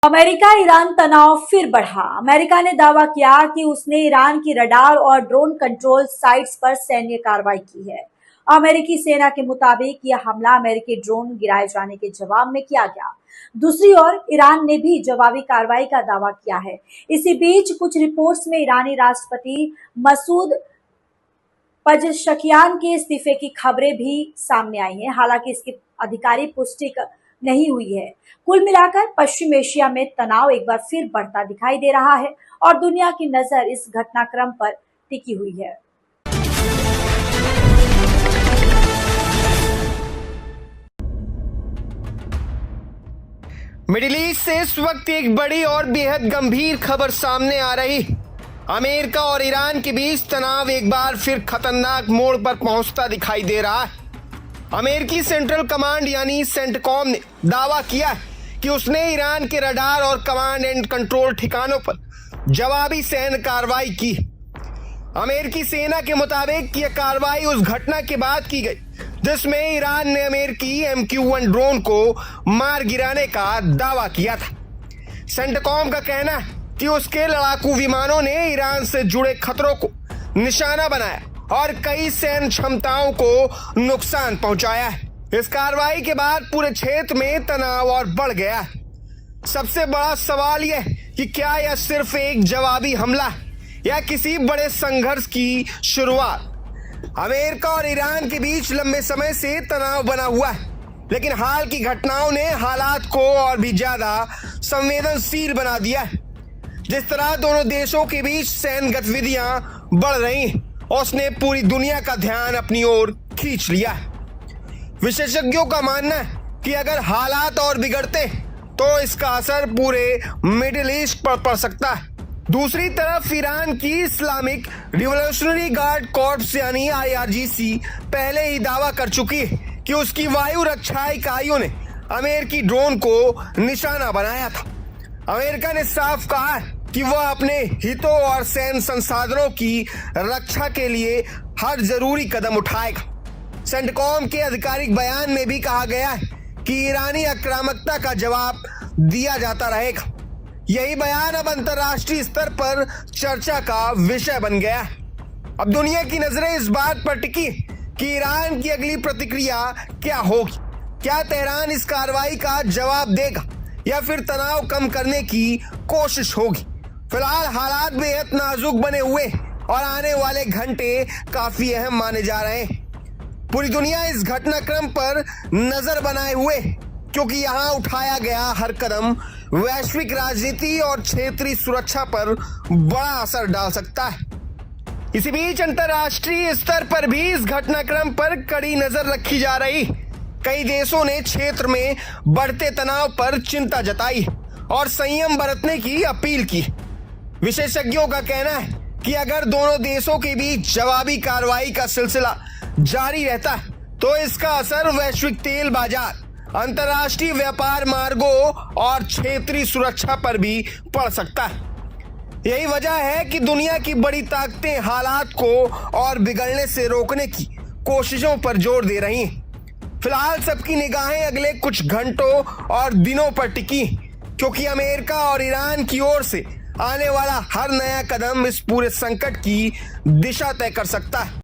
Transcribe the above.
America Iran तनाव फिर बढ़ा। अमेरिका ने दावा किया कि उसने ईरान की रडार और ड्रोन कंट्रोल साइट्स पर सैन्य कार्रवाई की है। अमेरिकी सेना के मुताबिक यह हमला अमेरिकी ड्रोन गिराए जाने के जवाब में किया गया। दूसरी ओर ईरान ने भी जवाबी कार्रवाई का दावा किया है। इसी बीच कुछ रिपोर्ट्स में ईरानी राष्ट्रपति मसूद पज़ेश्कियान के इस्तीफे की खबरें भी सामने आई हैं। हालांकि इसकी आधिकारिक पुष्टि नहीं हुई है। कुल मिलाकर पश्चिम एशिया में तनाव एक बार फिर बढ़ता दिखाई दे रहा है और दुनिया की नजर इस घटनाक्रम पर टिकी हुई है। मिडिल ईस्ट से इस वक्त एक बड़ी और बेहद गंभीर खबर सामने आ रही। अमेरिका और ईरान के बीच तनाव एक बार फिर खतरनाक मोड़ पर पहुंचता दिखाई दे रहा है। अमेरिकी सेंट्रल कमांड यानी सेंटकॉम ने दावा किया कि उसने ईरान के रडार और कमांड एंड कंट्रोल ठिकानों पर जवाबी सैन्य कार्रवाई की। अमेरिकी सेना के मुताबिक यह कार्रवाई उस घटना के बाद की गई जिसमें ईरान ने अमेरिकी MQ-1 ड्रोन को मार गिराने का दावा किया था। सेंटकॉम का कहना है कि उसके लड़ाकू विमानों ने ईरान से जुड़े खतरों को निशाना बनाया और कई सैन्य क्षमताओं को नुकसान पहुंचाया है। इस कार्रवाई के बाद पूरे क्षेत्र में तनाव और बढ़ गया है। सबसे बड़ा सवाल यह कि क्या यह सिर्फ एक जवाबी हमला है या किसी बड़े संघर्ष की शुरुआत। अमेरिका और ईरान के बीच लंबे समय से तनाव बना हुआ है, लेकिन हाल की घटनाओं ने हालात को और भी ज्यादा संवेदनशील बना दिया है। जिस तरह दोनों देशों के बीच सैन्य गतिविधियां बढ़ रही हैं, उसने पूरी दुनिया का ध्यान अपनी ओर खींच लिया है। विशेषज्ञों का मानना है कि अगर हालात और बिगड़ते तो इसका असर पूरे मिडिल ईस्ट पर पड़ सकता है। दूसरी तरफ ईरान की इस्लामिक रिवॉल्यूशनरी गार्ड कॉर्प्स यानी IRGC पहले ही दावा कर चुकी है कि उसकी वायु रक्षा इकाइयों ने अमेरिकी ड्रोन को निशाना बनाया था। अमेरिका ने साफ कहा है कि वह अपने हितों और सैन्य संसाधनों की रक्षा के लिए हर जरूरी कदम उठाएगा। सेंटकॉम के आधिकारिक बयान में भी कहा गया है कि ईरानी आक्रामकता का जवाब दिया जाता रहेगा। यही बयान अब अंतर्राष्ट्रीय स्तर पर चर्चा का विषय बन गया है। अब दुनिया की नजरें इस बात पर टिकी कि ईरान की अगली प्रतिक्रिया क्या होगी। क्या तेहरान इस कार्रवाई का जवाब देगा या फिर तनाव कम करने की कोशिश होगी। फिलहाल हालात बेहद नाजुक बने हुए और आने वाले घंटे काफी अहम माने जा रहे हैं। पूरी दुनिया इस घटनाक्रम पर नजर बनाए हुए क्योंकि यहाँ उठाया गया हर कदम वैश्विक राजनीति और क्षेत्रीय सुरक्षा पर बड़ा असर डाल सकता है। इसी बीच अंतर्राष्ट्रीय स्तर पर भी इस घटनाक्रम पर कड़ी नजर रखी जा रही। कई देशों ने क्षेत्र में बढ़ते तनाव पर चिंता जताई और संयम बरतने की अपील की। विशेषज्ञों का कहना है कि अगर दोनों देशों के बीच जवाबी कार्रवाई का सिलसिला जारी रहता है तो इसका असर वैश्विक तेल बाजार, अंतर्राष्ट्रीय व्यापार मार्गों और क्षेत्रीय सुरक्षा पर भी पड़ सकता है। यही वजह है कि दुनिया की बड़ी ताकतें हालात को और बिगड़ने से रोकने की कोशिशों पर जोर दे रही हैं। फिलहाल सबकी निगाहें अगले कुछ घंटों और दिनों पर टिकी क्योंकि अमेरिका और ईरान की ओर से आने वाला हर नया कदम इस पूरे संकट की दिशा तय कर सकता है।